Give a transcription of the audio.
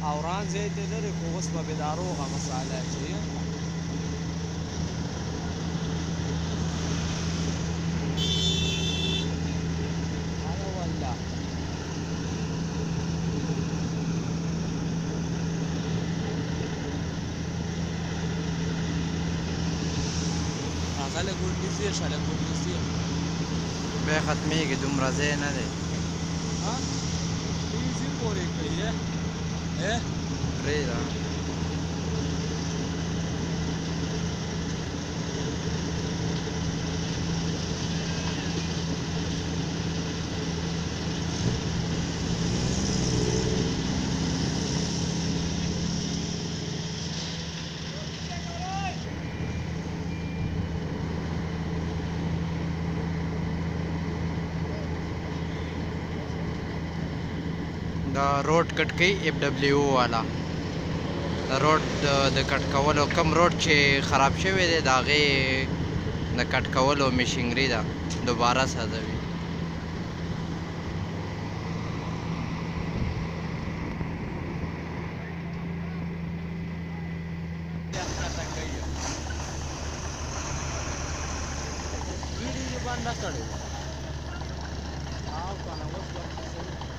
او ران ځای ته لري خو اوس به بې دا روغه مساله اچوي هذا والله هغه له ګورنیزي شه له ګورنیزي بیا ختمېږي دومره ځای نه دی ها ایزي پورې کوي پرېږده دا روډ کټ کوي اف ډبلیو والا د روډ د کټ کولو کم روډ چې خراب شوی دی د هغې د کټ کولو مشینري ده دوباره سازوي ویډیو بنده کړې او کنه اوس ورته